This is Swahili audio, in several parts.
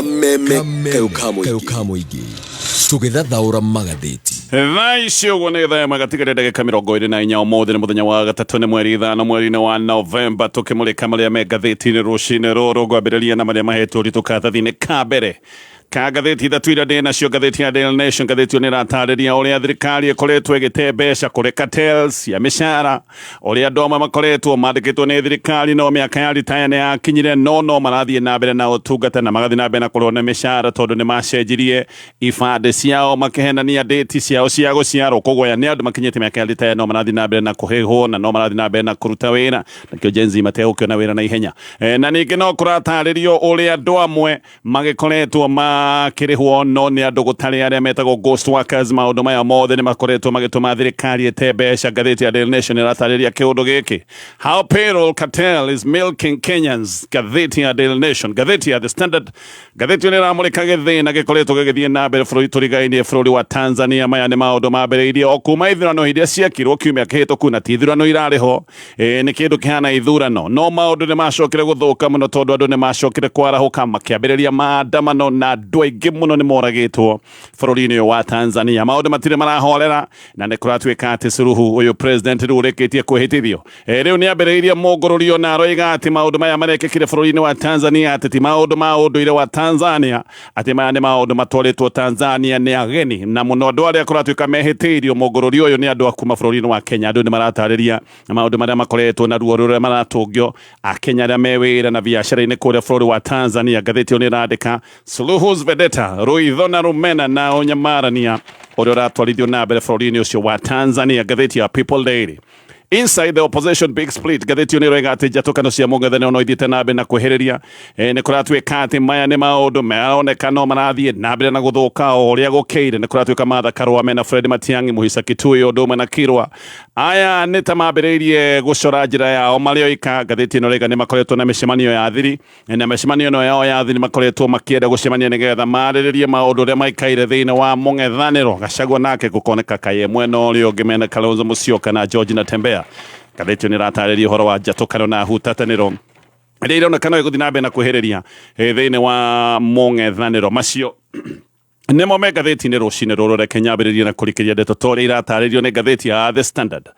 kameme kayukamoigi tugithathaura magatheti Thaisho gwanetha magatigare ndagika 24 umuthi ni muthenya wa gatatu ni mweri 5 mweri wa Novemba tukimulika maria me gatheti-ini rucini ruru gwambiriria na maria mahetwo ritukathini kabere ka gatheti thatwira ndi nacio gatheti ya Daily Nation gatheti ni ratariria uria thirikari ikoretwo igite mbeca kuri cartels ya mishara uria ndoma makoretwo mandikitwo ni thirikari no miaka ya ritaya ni akinyire no marathie na mbere na utungata na magathi na mbere na kurona mishara tondu ni macenjirie ifande ciao makihenania date ciao cia guciarwo kugoya ni andu makinyite miaka ya ritaya no marathie na mbere na kuhehwo na no marathie na mbere na kuruta wira nakio jenzi mategukiona wira na ihenya na ningi no kurataririo uria andu amwe magikoretwo kirihwo no ni andu gutari aria metagwo ghost workers maundu maya mothe ni makoretwo magituma thirikari ite mbeca gatheti ya Daily Nation iratariria kiundu giki how payroll cartel is milking Kenyans gatheti ya Daily Nation gatheti ya The Standard gatheti ni ramulika githina gikoretwo gigithie na mbere bururi turigainie bururi wa Tanzania maya ni maundu mambiriirie okuma ithurano iria ciakirwo kiumia kihituku na ti ithurano irariho ni kindu kihana ithurano no maundu ni macokire guthuka muno tondu andu ni macokire kwarahuka makiambiriria maandamano na aingĩ mũno nĩ moragĩtwo bũrũri-inĩ wa Tanzania maũndũ matirĩ marahorera na nĩ kũratuĩka atĩ Suluhu ũyũ president rĩu ũrĩkĩtie kwĩhĩtithio rĩu nĩ ambĩrĩirie mũngũrũrio na aroiga atĩ maũndũ maya marekĩkire bũrũri-inĩ wa Tanzania atĩ ti maũndũ ma ũndũire wa Tanzania atĩ maya nĩ maũndũ matwarĩtwo Tanzania nĩ ageni na mũno andũ arĩa kũratuĩka mehĩtĩirio mũngũrũrio ũyũ nĩ andũ a kuma bũrũri-inĩ wa Kenya andũ nĩ maratarĩria maũndũ marĩa makoretwo na ruo rũrĩa maratũngio Akenya arĩa me wĩra na biacara-inĩ kũrĩa bũrũri wa Tanzania gatheti nĩ ĩrandĩka Suluhu's vendetta ruitho na rumena na unyamarania uria uratwarithio na mbere bũrũri-inĩ ũcio wa Tanzania gatheti ya People Daily Inside the opposition big split gatheti ni roiga ati njatũkano cia mũng'ethanĩro no ithiĩte na mbere na kwĩhĩrĩria nĩ kũratuĩka atĩ maya nĩ maũndũ maroneka no marathiĩ na mbere na gũthũka o ũrĩa gũkĩire nĩ kũratuĩka Martha Karũa mena Fred Matiang'i Mũhisa Kithure ũndũ ũmwe na Kirwa aya nĩ ta mambĩrĩirie gũcora njĩra yao marĩ oika gatheti ĩno roiga nĩ makoretwo na mĩcemanio ya thiri na mĩcemanio ĩno yao ya thiri makoretwo makĩenda gũcemania nĩgetha marĩrĩrie maũndũ ũrĩa maikaire thĩinĩ wa mũng'ethanĩro Gachagua nake gũkoneka kaĩ mwena ũrĩa ũngĩ mena Kalonzo Musyoka na George Natembeya gatheti ni ratariria horo wa njatũkano na hutatanĩro iria ironekana gũthiĩ na mbere na kwĩhĩrĩria thĩinĩ wa mũng'ethanĩro macio nĩmo me gatheti-inĩ rũcinĩ rũrũ reke nyambĩrĩrie na kũrikĩria ndeto ta ũrĩa iratarĩrio nĩ gatheti ya The Standard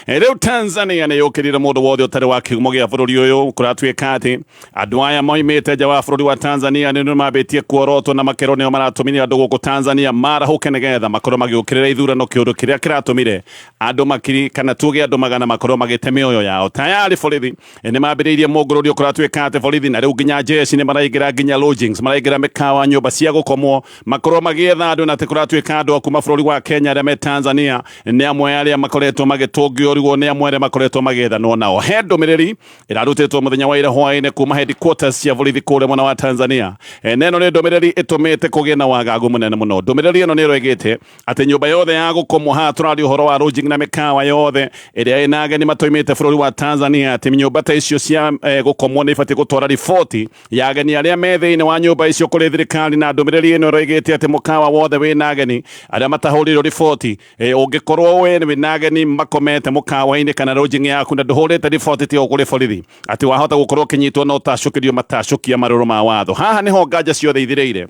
rĩu Tanzania nĩ yũkĩrire mũndũ wothe ũtarĩ wa kĩhumo gĩa bũrũri ũyũ kũratuĩka atĩ andũ aya moimĩte nja wa bũrũri wa Tanzania nĩ mambĩtie kuorotwo na makero nĩo maratũmire andũ gũkũ Tanzania marahũke nĩgetha makorwo magĩũkĩrĩra ithurano kĩũndũ kĩrĩa kĩratũmire andũ makiri kana tuge andũ magana makorwo magĩte mĩoyo yao tayari borithi nĩ mambĩrĩirie mũngũrũrio kũratuĩka atĩ borithi na rĩu nginya jeshi nĩ maraingĩra nginya lodgings maraingĩra mĩkawa nyũmba cia gũkomwo makorwo magĩetha andũ na atĩ kũratuĩka andũ a kuma bũrũri wa Kenya arĩa me Tanzania nĩ amwe arĩa makoretwo magĩtũngio rĩu nĩ amwe arĩa makoretwo magĩethanwo nao he ndũmĩrĩri ĩrarutĩtwo mũthenya wa ira hwaĩ-inĩ kuma headquarters cia borithi kũrĩa mwena wa Tanzania neno nĩ ndũmĩrĩri ĩtũmĩte kũgĩe na wagagu mũnene mũno ndũmĩrĩri ĩno nĩ ĩroigĩte atĩ nyũmba yothe ya gũkomwo haha tũraria ũhoro wa lodging na mĩkawa yothe ĩrĩa ĩna ageni matoimĩte bũrũri wa Tanzania atĩ nyũmba ta icio cia gũkomwo nĩ ibatiĩ gũtwara riboti ya ageni arĩa me thĩinĩ wa nyũmba icio kũrĩ thirikari na ndũmĩrĩri ĩno ĩroigĩte atĩ mũkawa wothe wĩna ageni arĩa matahũrĩirwo riboti ũngĩkorwo wĩna ageni makomete mũkawa ini kana lodging yaku na ndũhũrĩte riboti tĩ kũrĩ borithi atĩ wahota gũkorwo ũkĩnyitwo no tacũkĩrio matacũkia marũrũ ma watho haha nĩho nganja ciothe ithirĩire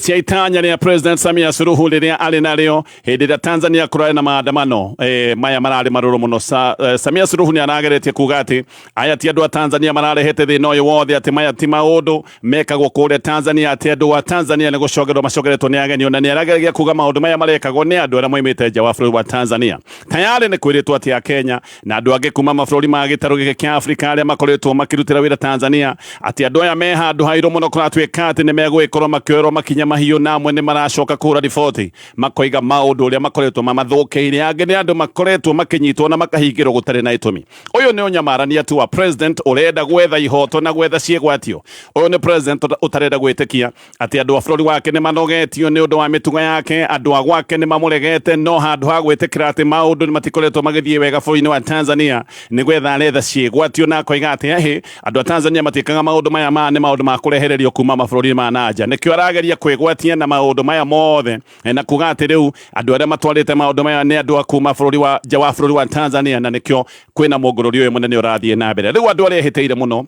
cia itanya rĩa President Suluhu rĩrĩa arĩ narĩo hĩndĩ ĩrĩa Tanzania kũrarĩ na maandamano maya mararĩ marũrũ mũno Suluhu nĩ arageretie kuga atĩ aya ti andũ a Tanzania mararehete thĩna ũyũ wothe atĩ maya ti maũndũ mekagwo kũrĩa Tanzania atĩ andũ a Tanzania nĩ gũcokerwo macokeretwo nĩ ageni ona nĩ arageria kuga maũndũ maya marekagwo nĩ andũ arĩa moimĩte nja wa bũrũri wa Tanzania tayari nĩ kwĩrĩtwo atĩ a Kenya na andũ angĩ kuma mabũrũri ma gĩtarũ gĩkĩ kĩa Afrika arĩa makoretwo makĩrutĩra wĩra Tanzania atĩ andũ aya me handũ hairũ mũno kũratuĩka atĩ nĩ megwĩkorwo makĩoerwo makinya mahiũ na amwe nĩ maracoka kũhũra riboti makoiga maũndũ ũrĩa makoretwo mamathũkĩire angĩ nĩ andũ makoretwo makĩnyitwo na makahingĩrwo gũtarĩ na itũmi ũyũ nĩ ũnyamarania tu wa president ũrenda gwetha ihoto na gwetha ciĩgwatio ũyũ nĩ president ũtarenda gwĩtĩkia atĩ andũ a bũrũri wake nĩ manogetio nĩ ũndũ wa mĩtugo yake andũ a gwake nĩ mamũregete no handũ ha gwĩtĩkĩra atĩ maũndũ nĩ matikoretwo magĩthiĩ wega bũrũri-inĩ wa Tanzania nĩ gwetha aretha ciĩgwatio na akoiga atĩ andũ a Tanzania matiĩkaga maũndũ maya nĩ maũndũ ma kũrehererio kuma mabũrũri ma nanja nĩkĩo arageria kwĩgwatia na maũndũ maya mothe na kuga atĩ rĩu andũ arĩa matwarĩte maũndũ maya nĩ andũ a kuma bũrũri wa nja wa bũrũri wa Tanzania na nĩkĩo kwĩna mũngũrũrio ũyũ mũnene ũrathiĩ na mbere rĩu andũ arĩa ehĩtĩire mũno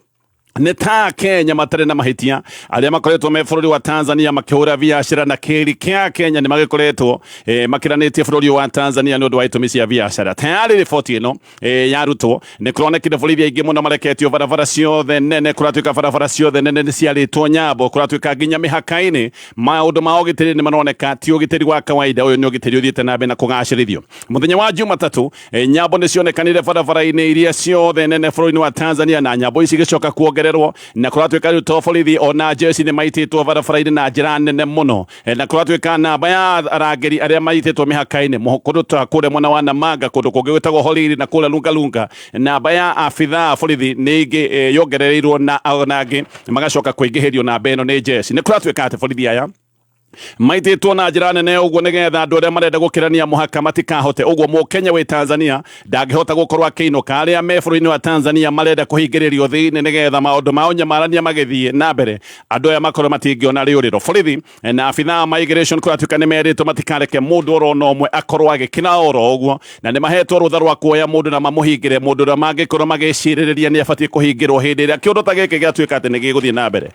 nĩ ta Kenya matarĩ na mahitia arĩa makoretwo me bũrũri wa Tanzania makĩhũra biacara na kĩrĩ kĩa Kenya nĩ magĩkoretwo makiranĩtie bũrũri wa Tanzania nĩ ũndũ wa itũmi cia biacara. Tayari riboti ĩno yarutwo nĩ kũronekire borithi aingĩ mũno mareketio barabara ciothe nene, kũratuĩka barabara ciothe nene nĩ ciarĩtwo nyambo, kũratuĩka nginya mĩhaka-inĩ maũndũ ma ũgitĩri nĩ maroneka ti ũgitĩri wa kawaida. Ũyũ nĩ ũgitĩri ũthiĩte na mbere na kũgacĩrithio. Mũthenya wa Jumatatũ nyambo nĩ cionekanire barabara-inĩ iria ciothe nene bũrũri-inĩ wa Tanzania, na nyambo ici igĩcoka kuongererwo na kũratuĩka rĩu to borithi ona jeshi nĩ maitĩtwo barabara-inĩ na njĩra nene mũno, na kũratuĩka namba ya arangĩri arĩa maitĩtwo mĩhaka-inĩ kũndũ ta kũrĩa mwena wa Namanga, kũndũ kũngĩ gwĩtagwo Holili na kũrĩa Lungalunga, namba ya abithaa borithi nĩ ingĩ yongerereirwo na angĩ magacoka kũingĩhĩrio namba ĩno nĩ jeshi. Nĩ kũratuĩka atĩ borithi aya maitĩtwo na njĩra nene ũguo nĩgetha andũ arĩa marenda gũkĩrania mũhaka matikahote. Ũguo Mũkenya wĩ Tanzania ndangĩhota gũkorwo akĩinũka, arĩa me bũrũri-inĩ wa Tanzania marenda kũhingĩrĩrio thĩinĩ nĩgetha maũndũ mao nyamarania magĩthiĩ na mbere, andũ aya makorwo matingĩona rĩũrĩro. Borithi na abithaa ma immigration kũratuĩka nĩ merĩtwo matikareke mũndũ orona ũmwe akorwo agĩkina oro ũguo, na nĩ mahetwo rũtha rwa kuoya mũndũ na mamũhingĩre mũndũ ũrĩa mangĩkorwo magĩcirĩrĩria nĩ abatiĩ kũhingĩrwo hĩndĩ ĩrĩa kĩũndũ ta gĩkĩ gĩatuĩka atĩ nĩ gĩgũthiĩ na mbere.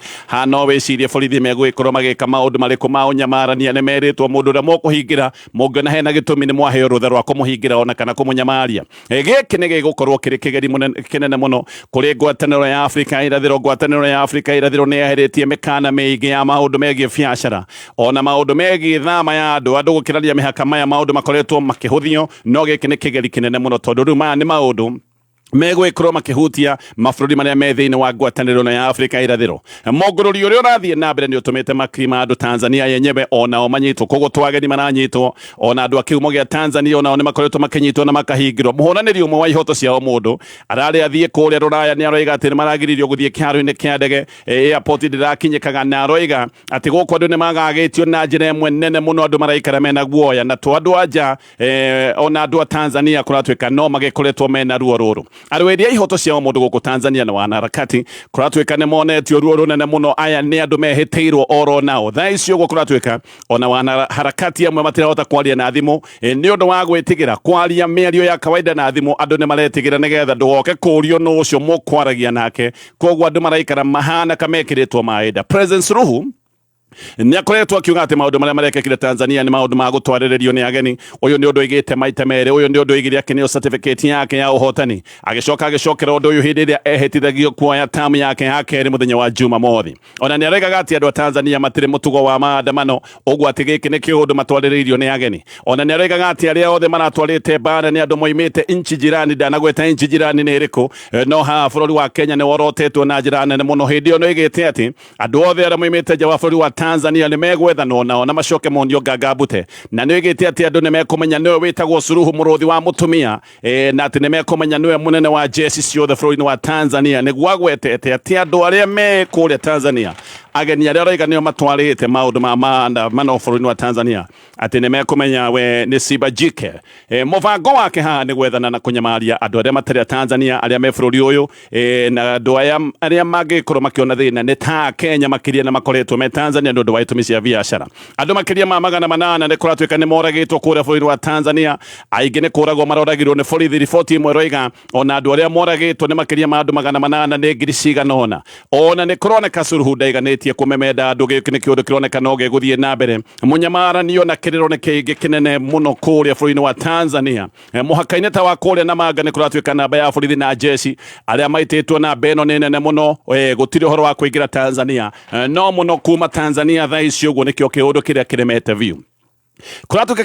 No wĩcirie borithi megũgĩkorwo magĩka maũndũ marĩkũ ma ũnyamarania? Nĩ merĩtwo mũndũ ũrĩa mũkũhingĩra mũngĩona hena gĩtũmi nĩ mwaheo rũtha rwa kũmũhingĩra ona kana kũmũnyamaria. Gĩkĩ nĩ gĩgũkorwo kĩrĩ kĩgeri kĩnene mũno kũrĩ ngwatanĩro ya Afrika irathĩro. Ngwatanĩro ya Afrika irathĩro nĩ yaheretie mĩkana mĩingĩ ya maũndũ megiĩ biacara ona maũndũ megiĩ thama ya andũ gũkĩrania mĩhaka. Maya maũndũ makoretwo makĩhũthio, no gĩkĩ nĩ kĩgeri kĩnene mũno tondũ rĩu maya nĩ maũndũ megwĩkorwo makĩhutia mabũrũri marĩa me thĩinĩ wa ngwatanĩro ya Afrika irathĩro. Mũngũrũri ũrĩa ũrathiĩ na mbere nĩ ũtũmĩte makiri ma andũ Tanzania yenyewe onao manyitwo, koguo twageni maranyitwo, ona andũ a kĩhumo gĩa Tanzania onao nĩ makoretwo makĩnyitwo na makahingĩrwo. Mũhũranĩri ũmwe wa ihoto cia o mũndũ ararĩ athiĩ kũrĩa Rũraya nĩ aroiga atĩ nĩ maragiririo gũthiĩ kĩharo-inĩ kĩa ndege, airport ndĩrakinyĩkaga, na aroiga atĩ gũkũ andũ nĩ magagĩtio na njĩra ĩmwe nene mũno, andũ maraikara mena guoya, na to andũ anja ona andũ a Tanzania kũratuĩka no magĩkoretwo mena ruo rũrũ. Arũĩri a ihoto cia mũndũ gũkũ Tanzania na wanaharakati kũratuĩka nĩ monetio ruo rũnene mũno. Aya nĩ andũ mehĩtĩirwo oro nao thaa icio ũguo, kũratuĩka ona wanaharakati amwe matirahota kwaria na thimũ nĩ ũndũ wa gwĩtigĩra kwaria mĩario ya kawaida na thimũ. Andũ nĩ maretigĩra nĩgetha ndũgoke kũrio nũ ũcio mũkwaragia nake, koguo andũ maraikara mahana kamekĩrĩtwo maĩnda. President Suluhu nĩ akoretwo akiuga atĩ maũndũ marĩa marekĩkire Tanzania nĩ maũndũ ma gũtwarĩrĩrio nĩ ageni. Ũyũ nĩ ũndũ oigĩte maita merĩ. Ũyũ nĩ ũndũ oigire akĩneo certificate yake ya ũhotani, agĩcoka agĩcokera ũndũ ũyũ hĩndĩ ĩrĩa ehĩtithagio kuoya tamu yake ya kerĩ mũthenya wa Jumamothi. Ona nĩ aregaga atĩ andũ a Tanzania matirĩ mũtugo wa maandamano, ũguo atĩ gĩkĩ nĩ kĩũndũ matwarĩrĩirio nĩ ageni. Ona nĩ aregaga atĩ arĩa othe maratwarĩte mbara nĩ andũ moimĩte nchi jirani. Ndanagweta nchi jirani nĩ ĩrĩkũ, no haha bũrũri wa Kenya nĩ worotetwo na njĩra nene mũno. Hĩndĩ ĩyo nĩ oigĩte atĩ andũ othe arĩa moimĩte nja wa bũrũri wa Tanzania nĩ megwethanwo nao na macoke monio ngangambute, na nĩ oigĩte atĩ andũ nĩ mekũmenya nĩwe wĩtagwo Suluhu mũrũthi wa mũtumia, na atĩ nĩ mekũmenya nĩwe mũnene wa jeshi ciothe bũrũri-inĩ wa Tanzania. Nĩguo agwetete atĩ andũ arĩa me kũrĩa Tanzania, ageni arĩa aroiga nĩo matwarĩte maũndũ ma maandamano bũrũri-inĩ wa Tanzania, atĩ nĩ mekũmenya we nĩ Simba Jike. Mũbango wake haha nĩ gwethana na kũnyamaria andũ arĩa matarĩ a Tanzania arĩa me bũrũri ũyũ, na andũ aya arĩa mangĩkorwo makĩona thĩna nĩ ta Kenya makĩria na makoretwo me Tanzania nĩ ũndũ wa itũmi cia biacara. Andũ makĩria ma 800 nĩ kũratuĩka nĩ moragĩtwo kũrĩa bũrũri wa Tanzania. Aingĩ nĩ kũragwo maroragirwo nĩ borithi. Riboti ĩmwe ĩroiga ona andũ arĩa moragĩtwo nĩ makĩria ma andũ 800 nĩ ngiri cigana ũna. Ona nĩ kũroneka Suluhu ndaiganĩtie kũmemenda andũ. Gĩkĩ nĩ kĩũndũ kĩroneka no gĩgũthiĩ na mbere. Mũnyamaranio na kĩrĩro nĩ kĩingĩ kĩnene mũno kũrĩa bũrũri-inĩ wa Tanzania. Mũhaka-inĩ ta wa kũrĩa Namanga nĩ kũratuĩka namba ya borithi na jeshi arĩa maitĩtwo namba ĩno nĩ nene mũno. Gũtirĩ ũhoro wa kũingĩra Tanzania, no mũno kuma Tanzania thaa ici ũguo nĩkĩo kĩũndũ kĩrĩa kĩremete biũ. Kũratuĩka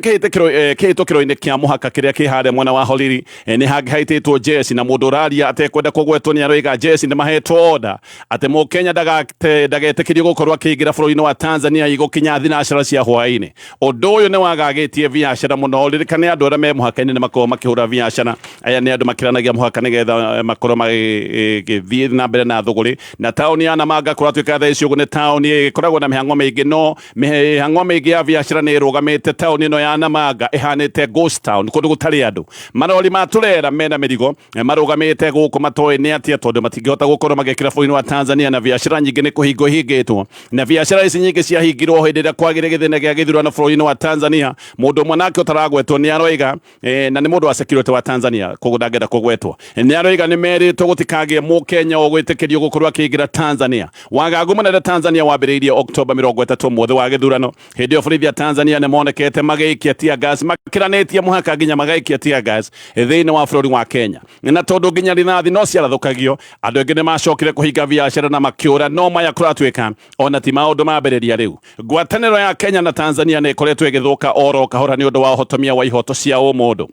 kĩhĩtũkĩro-inĩ kĩa mũhaka kĩrĩa kĩ harĩa mwena wa Holili nĩ haitĩtwo jeshi, na mũndũ ũraria atekwenda kũgwetwo nĩ aroiga jeshi nĩ mahetwo oda atĩ Mũkenya ndagetĩkĩrio gũkorwo akĩingĩra bũrũri-inĩ wa Tanzania igũkinya thinacara cia hwaĩ-inĩ. Ũndũ ũyũ nĩ wagagĩtie biacara mũno. Ririkane andũ arĩa me mũhaka-inĩ nĩ makorwo makĩhũra biacara. Aya nĩ andũ makĩranagia mũhaka nĩgetha makorwo magĩthiĩ na mbere na thũgũrĩ. Na taũni ya Namanga kũratuĩka thaa ici ũguo nĩ taũni ĩkoragwo na mĩhang'o mĩingĩ, no mĩhang'o mĩingĩ ya biacara nĩ ĩrũgamĩte tumite town ino ya Namanga ihanite ghost town kundu gutari andu marori maturera mena mirigo marugamite guku matoe ni atia tondu matingihota gukorwo magekira bũrũri wa Tanzania na biashara nyingi ni kuhingo hingitwo na biashara ici nyingi cia hingirwo hindi ria kwagire githine gia githurano bũrũri wa Tanzania mundu mwanake utaragwetwo ni aroiga na ni mundu wa security wa Tanzania koguo ndangenda kugwetwo ni aroiga ni meritwo gutikagie mukenya ogwitikirio gukorwo akiingira Tanzania wagagu munene Tanzania wambiriirie October 30 mwezi wa githurano hindi yo bũrũri wa Tanzania ni monekete magaikia tia gas makiranetie muhaka nginya magaikia tia gas thiini wa bũrũri wa Kenya na tondu nginya rithathi no ciarathukagio andu engi ni macokire kuhinga biashara na makiura no maya kuratwika ona ti maundu mambiriria riu ngwataniro ya Kenya na Tanzania ni ikoretwo igithuka oro kahora ni undu wa uhotomia wa ihoto cia umundu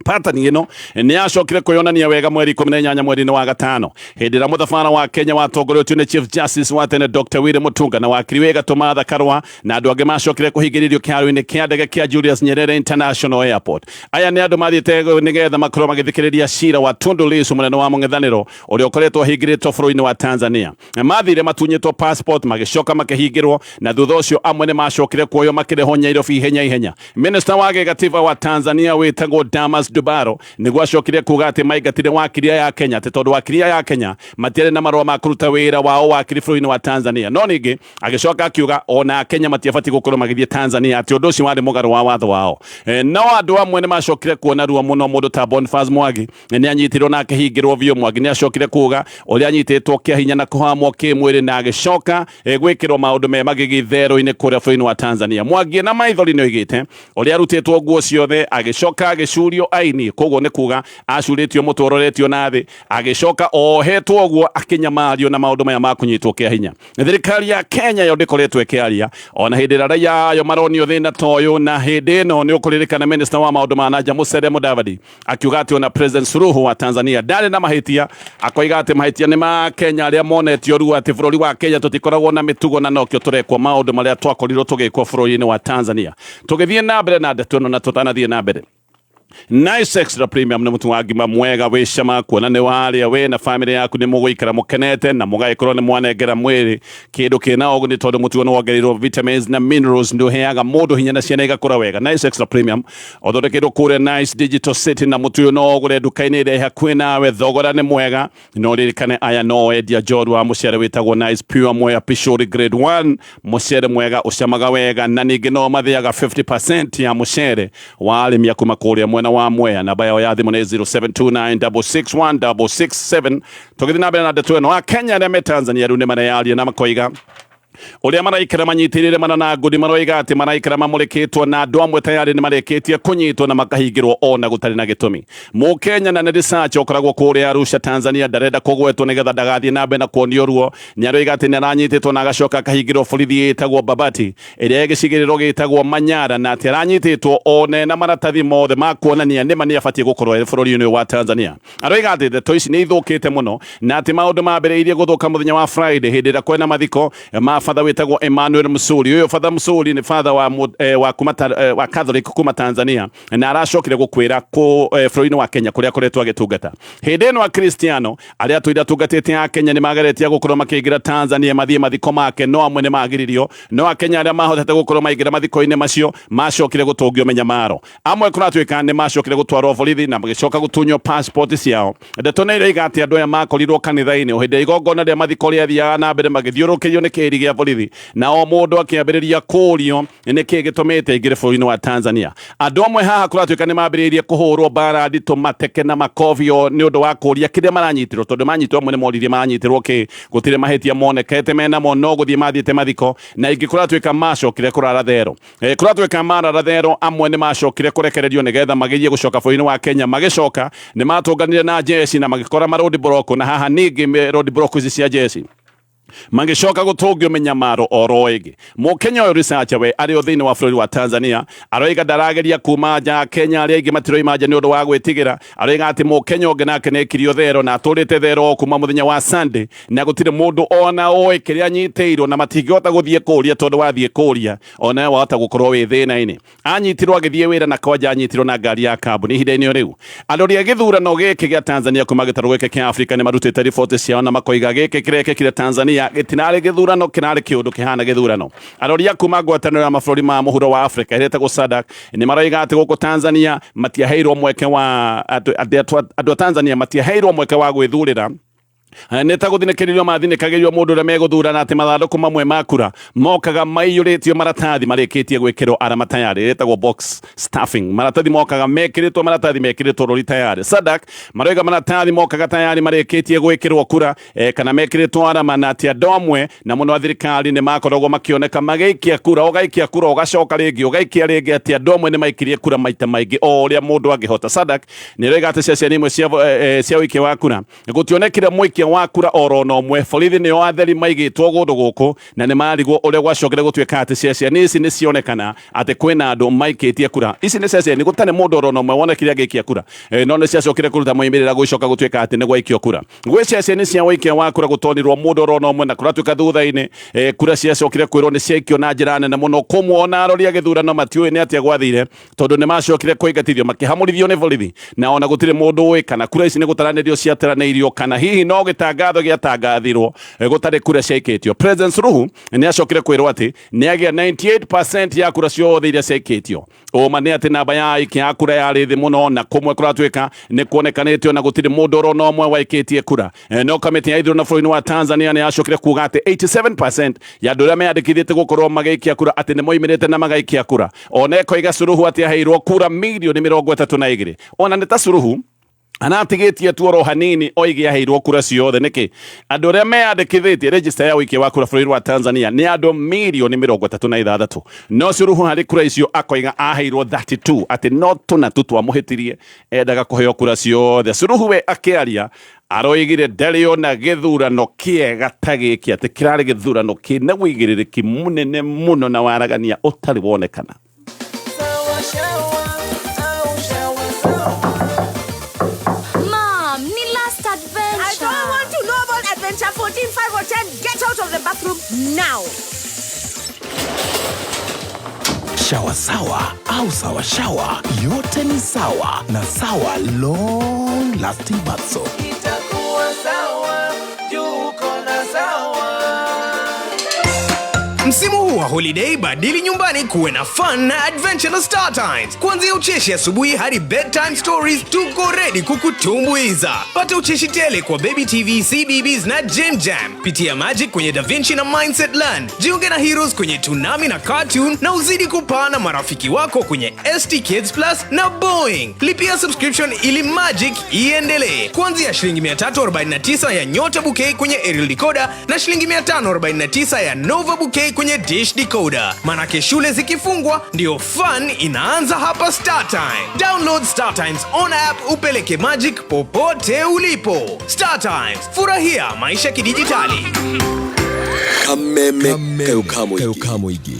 patani ino ni acokire kuyonania wega mweri 18 mweri wa gatano hindi ra muthabara wa Kenya watongoretio ni Chief Justice wa tene Dr. William Mutunga na wakiri wega Tomatha Karwa na andu angi macokire kuhingiririo kiaro-ini kia ndege kia Julius Nyerere International Airport aya ni andu mathiite nigetha makorwo magithikiriria cira wa Tundu Lissu munene wa mung'ethaniro uria ukoretwo ahingiritwo bũrũri-ini wa Tanzania mathire matunyitwo passport magicoka makihingirwo na thutha ucio amwe ni macokire kuoyo makireho Nyairobi ihenya Minister wa gatiba wa Tanzania witagwo Damas Dubaro niguo acokire kuga ati maigatire wakiria ya Kenya te tondu wakiria ya Kenya matiare na marua ma kuruta wira wao wakiri bũrũri-ini wa Tanzania no ningi agicoka akiuga ona Kenya matiabati gukorwo magithie Tanzania ati undu ucio wari mugaru wa watho wao no andu amwe ni macokire kuona ruo muno mundu ta Boniface Mwangi ni anyitirwo na akihingirwo bio Mwangi ni acokire kuga uria anyititwo kia hinya na kuhamwo kimwiri na agicoka gwikirwo maundu me magigithero-ini kuria bũrũri-ini wa Tanzania Mwangi na maithori ni oigite uria arutitwo nguo ciothe agicoka agicurio koguo ni kuga acuritio mutororetio nathi agicoka ohetwo guo akinyamario na maundu maya makunyitwo kia hinya thirikari ya Kenya yo ndikoretwo ikiaria ona hindi raia yo maronio thina toyo na hindi no ni ukuririkana minister wa maundu ma nanja Musalia Mudavadi akiuga ati ona President Suluhu wa Tanzania ndari na mahitia akoiga ati mahitia ni ma Kenya aria monetio ruo ati bũrũri wa Kenya tutikoragwo na mitugo na nokio turekwo maundu maria twakorirwo tugikwo bũrũri-ini wa Tanzania tugithie na mbere na ndeto na tutanathie na mbere Nice Extra Premium na mutu wagima mwega wishama kuona ni waria we na family yaku ni mugwikara mukenete na mugaikorwo ni mwanengera mwiri kindu kina ogu ni tondu mutu no wongereirwo vitamins na minerals ndu heaga mundu hinya na ciana igakura wega Nice Extra Premium othondekirwo kuria Nice Digital City na mutu no ogure nduka-ini iri hakuhi nawe thogora ni mwega no ririkane aya no endia njoru wa mucere witagwo Nice Pure Mwea Pishori Grade 1 mucere mwega ucamaga wega na ningi no mathiaga 50% ya mucere wa arimi akuma kuria mwena wa Mwea na bayo ya thimu ni 0729661667 tugithi na mbere na ndeto ino wa Kenya na Tanzania riu ni marayaria na makoiga uria maraikara manyitirire mana na ngudi maroiga ati maraikara mamurikitwo na andu amwe tayari ni mareketie kunyitwo na makahingirwo ona gutari na gitumi Mukenya na research okoragwo kuria Arusha Tanzania ndarenda kugwetwo nigetha ndagathie na mbere na kuonio ruo ni aroiga ati ni aranyititwo na agacoka akahingirwo borithi itagwo Babati iria igicigiriro gitagwo Manyara na ati aranyititwo one na maratathi mothe ma kuonania nima ni abatie gukorwo bũrũri-ini wa Tanzania aroiga ati ndeto ici ni ithukite muno na ati maundu mambiriirie guthuka muthenya wa Friday hindi ira kwena mathiko father witagwo Emmanuel Musuli uyo father Musuli ni father wa Catholic kuma Tanzania na aracokire gukwira ku bũrũri-ini wa Kenya kuria koretwo agitungata hindi ino wa Cristiano aria tuira tungatite ya Kenya ni magaretia gukorwo makiingira Tanzania mathie mathiko make no amwe ni magiririo no Akenya aria mahotete gukorwo maingira mathiko-ini macio macokire gutungio menyamaro amwe kuratwika ni macokire gutwarwo borithi na magicoka gutunyo passport ciao ndeto ni iroiga ati andu aya makorirwo kanitha-ini hindi igongona ria mathiko ria thiaga na mbere magithiurukirio ni kiri gia borithi na o mundu akiambiriria kurio ni ki gitumite ingire bũrũri-ini wa Tanzania andu amwe haha kuratwika ni mambiririe kuhurwo bara ndito mateke na makovio ni undu wa kuria kiria maranyitirwo tondu manyitirwo amwe ni moririe maranyitirwo ki gutire mahitia monekete mena mo no guthie mathiete mathiko na ingi kuratwika macokire kurara thero kuratwika marara thero amwe ni macokire kurekererio nigetha magirie gucoka bũrũri-ini wa Kenya magicoka ni matunganire na jeshi na magikora road block na haha ningi road block ici cia jeshi magicoka gutungio menyamaro oro igi Mukenya uyu researcher we ari othiini wa bũrũri wa Tanzania aroiga ndarageria kuma nja Kenya aria ingi matiroi manja ni undu wa gwitigira aroiga ati Mukenya ungi nake nekirio thero na aturite thero kuma muthenya wa Sunday na gutire mundu ona oi kiria anyitiirwo na matingihota guthie kuria tondu wathie kuria ona wahota gukorwo wi thina-ini anyitirwo agithie wira na kwanja anyitirwo na ngari ya kambuni ihinda-ini riu aroria githurano giki gia Tanzania kuma gitaru giki kia Africa ni marutite riboti ciao na makoiga giki kirekekire Tanzania Tanzania gitinari githurano kinari kiundu kihana githurano aroria kuma ngwataniro ya mabũrũri ma mũhuro wa Afrika iretagwo SADC ni maraiga ati guku Tanzania matiaheirwo mweke wa andu Tanzania matiaheirwo mweke wa gwithurira neta guthinikirio mathinikirio mundu ria meguthurana ati mathanduku mamwe makura mokaga maiyuritio maratathi marikitie gwikirwo arama tayari retagwo box stuffing maratathi mokaga mekiritwo maratathi mekiritwo rori tayari SADC maraiga maratathi mokaga tayari marikitie gwikirwo kura kana mekiritwo arama na ati andomwe na muno thirikari ni makoragwo makioneka magaikia kura ugacoka ringi ugaikia ringi ati andomwe ni maikirie kura maita maingi o uria mundu angihota SADC ni rega ati ceceni imwe cia wiki wa kura gutionekire mwiki wa kura oro no mwe borithi ni watheri maigitwo gundu guku na ni marigwo uria gwacokere gutwika ati ceceni ici ni cionekana ati kwina andu maikitie kura ici ni ceceni gutane mundu oro no mwe wonekire agikia kura no ni ciacokire kuruta moimirira gucoka gutwika ati ni gwaikio kura gwe ceceni cia wiki wa kura gutonirwo mundu oro no mwe na kura twika thutha-ini kura ciacokire kwirwo ni ciaikio na njira nene muno kumwona aroria githurano matiui ni atia gwathire tondu ni macokire kwingatithio makihamurithio ni borithi na ona gutire mundu ui kana kura ici ni gutaranĩrio ciateranĩirio kana hihi no gitangatho giatangathirwo gutari kura ciaikitio President Suluhu ni acokire kwirwo ati ni agia 98% ya kura ciothe iria ciaikitio oma ni ati namba ya aiki ya kura yari thi muno na kumwe kuratwika ni kuonekanitio na gutiri mundu oro no mwe waikitie kura no kamiti ya ithurano bũrũri-inĩ wa Tanzania ni acokire kuga ati 87% ya andu aria meyandĩkithĩtie gukorwo magaikia kura ati ni moimirite na magaikia kura ona ekoiga Suluhu ati aheirwo kura milioni 32 ona nĩ ta Suluhu anatigitie tu oro hanini oigi aheirwo kura ciothe niki andu aria meyandĩkithĩtie register ya wiki wa kura bũrũri wa Tanzania ni andu milioni 36 no Suluhu hari kura icio akoiga aheirwo 32 ati no tuna tu twamuhitirie endaga kuheo kura ciothe Suluhu we akiaria aroigire ndarĩ ona gĩthurano kĩega ta gĩkĩ ati kirari gĩthurano kĩna wĩigĩrĩrĩki munene muno na waragania ũtarĩ wonekana. Adventure 14, 5 or 10, get out of the bathroom now. Shawa sawa au sawa shawa, yote ni sawa na sawa long lasting bath soap. Itakuwa sawa, yuko na sawa. Msimu huu wa holiday badili nyumbani kuwe na fun na adventure na Star Times. Kuanzia ucheshi asubuhi hadi bedtime stories, tuko ready kukutumbuiza. Pata ucheshi tele kwa Baby TV, CBBS na Jam Jam. Pitia Magic kwenye Da Vinci na Mindset Land. Jiunge na Heroes kwenye Tsunami na Cartoon na uzidi kupana marafiki wako kwenye ST Kids Plus na Boeing. Lipia subscription ili Magic iendelee. Kuanzia shilingi 349 ya Nyota Bouquet kwenye Aerial Decoder na shilingi 549 ya Nova Bouquet kwenye Dish Decoder. Manake shule zikifungwa ndio fun inaanza hapa Star Time. Download Star Times on app upeleke Magic popote ulipo. Star Times, furahia maisha kidijitali. Kameme kayukamo igi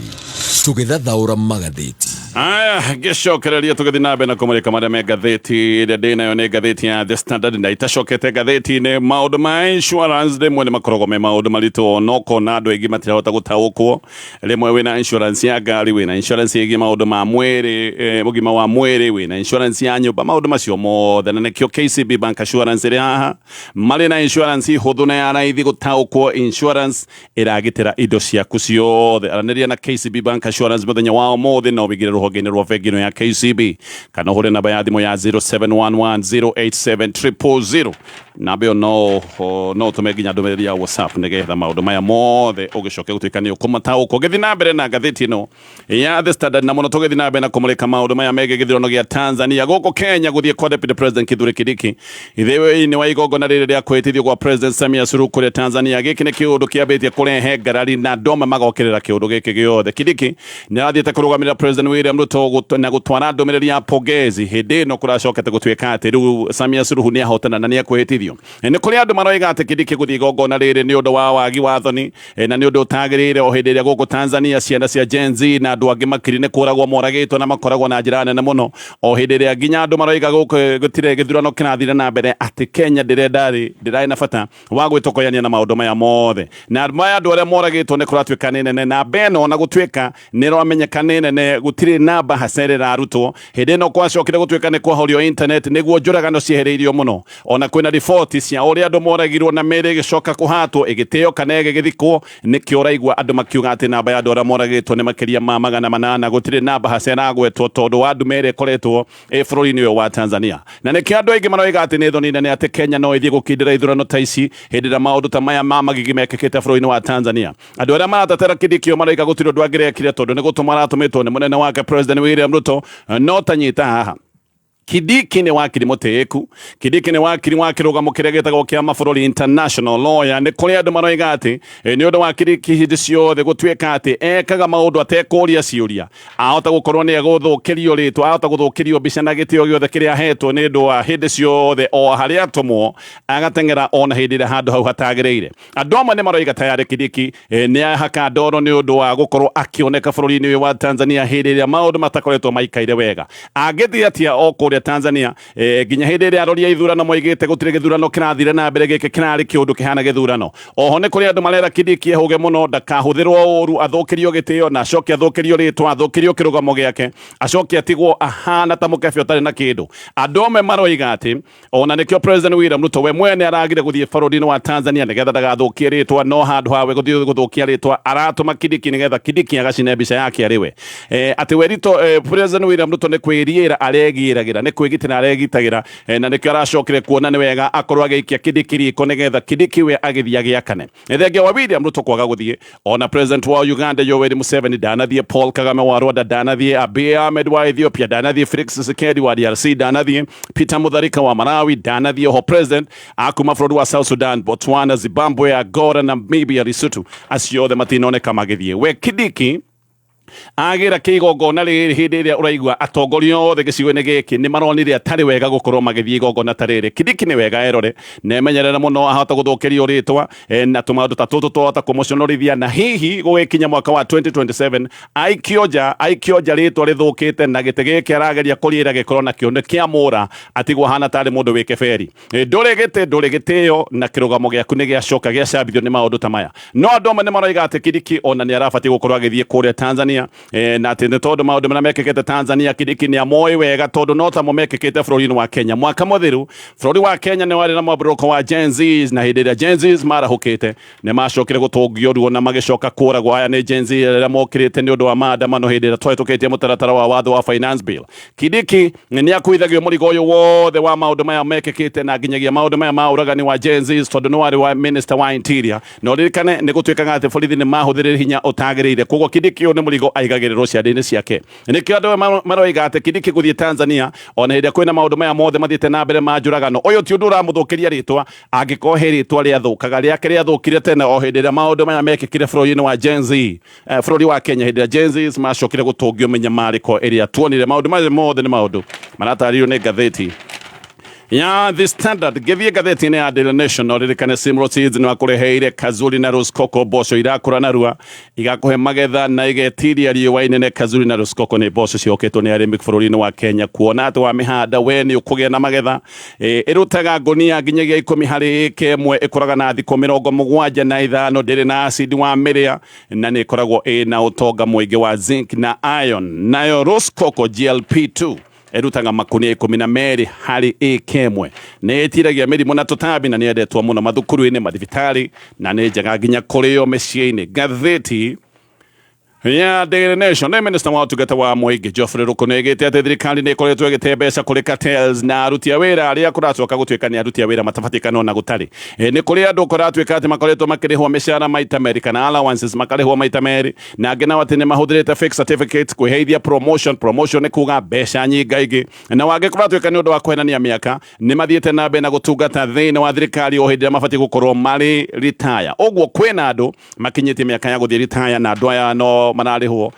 tũgĩthathaũra magathĩti. Aya gicokereria tugithi nambe na kumurika maria me gatheti iria ndi nayo ni gatheti ya The Standard na itacokete gatheti-inĩ maundu ma insurance rimwe ni makoragwo me maundu maritu noko na andu aingi matirahota gutaũkwo rimwe wina insurance ya ngari wina insurance igi maundu ma mwiri ugima wa mwiri wina insurance ya nyumba maundu macio mothe na nikio KCB Bank Assurance ri haha mari na insurance huthu na ya raithi gutaũkwo insurance iragitira indo ciaku ciothe araniria na KCB Bank Assurance muthenya wao mothe no bigire ruhonge-inĩ rwa bengi ya KCB kana hure namba ya thimũ ya 0711087000 namba ĩyo no tume nginya ndũmĩrĩri ya WhatsApp nĩgetha maũndũ maya mothe ũgĩcoke gũtuĩka nĩ ũkũmataũkwo gĩthi na mbere na ngathĩti ĩno ya The Standard na mũno tũgĩthi na mbere na kũmũrĩka maũndũ maya megiĩ gĩthurano gĩa Tanzania gũkũ Kenya gũthiĩ kwa Deputy President Kithure Kindiki ithiĩ-inĩ wa igongona rĩrĩ rĩa kwĩhĩtithio gwa President Samia Suluhu kũrĩa Tanzania gĩkĩ nĩ kĩũndũ kĩambĩtie kũrehe ngarari na ndoma magokĩrĩra kĩũndũ gĩkĩ gĩothe Kindiki nĩ arathiĩte kũrũgamĩrĩra President William Ruto na gũtwara ndũmĩrĩri ya pongezi hĩndĩ ĩno kũracokete gũtuĩka atĩ rĩu Samia Suluhu nĩ ahotana na nĩ akwĩhĩtithio nĩ kũrĩ andũ maroiga atĩ Kindiki gũthiĩ igongona rĩrĩ nĩ ũndũ wa wagi wa thoni na nĩ ũndũ ũtagĩrĩire o hĩndĩ ĩrĩa gũkũ Tanzania ciana cia Gen Z na andũ angĩ makiri nĩ kũragwo moragĩtwo na makoragwo na njĩra nene mũno o hĩndĩ ĩrĩa nginya andũ maroiga gũkũ gũtirĩ gĩthurano kĩrathire na mbere atĩ Kenya ndĩrarĩ na bata wa gwĩtokoyania na maũndũ maya mothe na maya andũ arĩa moragĩtwo nĩ kũratuĩka nĩ nene na beno na gũtuĩka nĩ ramenyeka nĩ nene gũtirĩ namba hacerera arutwo hindi no kwacokire gutuika ni kwahorio internet niguo njuragano ciehereirio muno ona kwina riboti cia uria andu moragirwo na mere gicoka kuhatwo igiteo kana igithikwo nikio uraigua andu makiuga ati namba ya andu aria moragitwo ni makiria ma 800 gutire namba haceragwetwo tondu wa andu mere koretwo bururi-ini uyu wa Tanzania na nikio andu aingi maroiga ati ni thoni nene ati Kenya no ithie gukindira ithurano ta ici hindi ra maundu ta maya ma magigi mekikite bururi-ini wa Tanzania andu aria maratatera Kindiki maroiga gutire undu angirekire tondu ni gutuma aratumitwo ni munene wake President William Ruto no tanyita haha Kindiki ni wakiri muteku Kindiki ni wakiri wakirugamo kiria gitagwo kia mabururi international lawyer ni kuria andu maroiga ati ni undu wa Kindiki hindi ciothe gutuika ati ekaga maundu atekuria ciuria ahota gukorwo ni aguthukirio ritwa ahota guthukirio mbica na gitio giothe kiria hetwo ni ndu wa hindi ciothe o haria atumwo agatengera ona hindi ria handu hau hatagireire andu amwe ni maroiga tayari Kindiki ni ahaka ndoro ni undu wa gukorwo akioneka bururi-ini uyu wa Tanzania hindi ria maundu matakoretwo maikaire wega agithia atia o Tanzania ginya hindi ria aroria ithurano moigite gutire githurano kirathire na mbere gike kirari kiundu kihana githurano oho ni kuri andu marera Kindiki ehuge muno ndakahuthirwo uru athukirio gitio na acoke athukirio ritwa athukirio kirugamo giake acoke atigwo ahana ta mukebe utari na kindu andu amwe maroiga ati ona nikio President William Ruto we mwene aragire guthie bururi-ini wa Tanzania nigetha ndagathukie ritwa no handu hawe guthie guthukia ritwa aratuma Kindiki nigetha Kindiki agacine mbica yake ariwe ati werito President William Ruto ni kwiriira aregiragira kwigitira aregitagira na nikio aracokire kuona ni wega akorwo agiikia Kindiki riko nigetha Kindiki we agithia giakane thengia wa William Ruto kwaga guthie ona President wa Uganda Yoweri Museveni danathie Paul Kagame wa Rwanda danathie Abiy Ahmed wa Ethiopia danathie Felix Tshisekedi wa DRC danathie Peter Mutharika wa Malawi danathie ho President akuma bururi wa South Sudan Botswana Zimbabwe Angola na Namibia Lesotho aciothe matinoneka magithie we Kindiki agira kigongona riri hindi iria uraigua atongoria othe gicigo-ini giki ni maronire atari wega gukorwo magithie igongona ta riri Kindiki ni wega erore nemenyerera muno ahota guthukirio ritwa na tumaundu ta tutu twahota kumuconorithia na hihi gugikinya mwaka wa 2027 aikioja ritwa rithukite na gite giki arageria kurira gikorwo na kionde kia mura atigwo hana tari mundu wike feri nduri gitio na kirugamo giaku ni giacoka giacambithio ni maundu ta maya no andu amwe ni maroiga ati Kindiki ona ni arabati gukorwo agithie kuria Tanzania na ati ni tondu maundu maria mekikite Tanzania Kindiki ni amoi wega tondu no ta mekikite bururi-ini wa Kenya mwaka muthiru bururi wa Kenya ni wari na mwaburuko wa Gen Zs na hindi ria Gen Zs marahukite ni macokire gutungio ruo na magicoka kuragwo aya ni Gen Z ria mokirite ni undu wa maandamano hindi ria twahitukitie mutaratara wa watho wa finance bill Kindiki ni akuithagio murigo uyu wothe wa maundu maya mekikite na nginyagia maundu maya ma uragani wa Gen Zs tondu ni wari wa minister wa interior no ririkane ni gutuikaga ati borithi ni mahuthirire hinya utagiriire koguo Kindiki ni murigo aigagirirwo ciande-ini ciake nikio andu maroiga ati Kindiki guthie Tanzania ona hindi kwina maundu maya mothe mathiete na mbere ma njuragano uyu ti undu uramuthukiria ritwa angikohe ritwa riathukaga riake riathukire tene o hindi ria maundu maya mekikire bururi-ini wa Gen Z bururi wa Kenya hindi ria Gen Z macokire gutungio menyamariko iria tuonire maundu maya mothe ni maundu maratarirwo ni ngatheti ya The Standard githie gatheti-ini ya Daily Nation oririkane Simro Seeds ni wakureheire Kazuri na Roskoko boco irakura narua igakuhe magetha na igetiria riua inene Kazuri na Roskoko ni boco cioketwo ni arimi bururi-ini wa Kenya kuona ati wa mihanda we ni ukugia na magetha irutaga ngunia nginyagia 10 hari kemwe ikuraga na thiko 75 ndiri na acid wa miria na ni ikoragwo na utonga muingi wa zinc na iron nayo Roskoko GLP2 erutaga makunia 12 hari ikemwe ni itiragia mirimu na tutambi na ni endetwo muno mathukuru-ini mathibitari na ni njega nginya kurio micii-ini gatheti ya Daily Nation ni minister wa utungata wa muingi Geoffrey Ruku nigite ati thirikari ni ikoretwo igite mbeca kuri cartels na aruti a wira aria kuracoka gutuika ni aruti a wira matabatikana na gutari ni kuri andu kuratuika ati makoretwo makirihwo mishara maita meri kana allowances makarihwo maita meri na angina wati ni mahuthirite fake certificates kuheithia promotion ni kuga mbeca nyingaingi na wage kuratuika ni undu wa kuhenania miaka ni mathiete na mbere na gutungata thini wa thirikari o hindi mabati gukorwo mari retire ogwo kwina andu makinyite miaka ya guthie retire na andu aya no mararihwo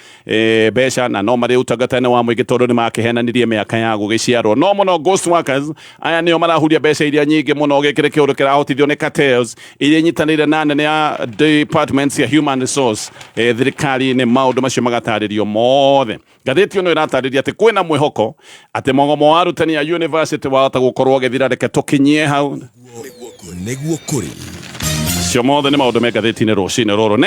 mbeca na no mari utangata-ini wa muingi tondu ni makihenanirie miaka ya gugiciarwo no muno ghost workers aya nio marahuria mbeca iria nyingi muno gikire kiundu kirahotithio ni cartels iria nyitanire na nene ya departments ya human resource thirikari ni maundu macio magataririo mothe gatheti no iratariria ati kwina mwihoko ati mongomo wa arutani ya university wahota gukorwo githira reke tukinyie hau niguo kuri cio mothe ni maundu me gatheti-ini rucini ruru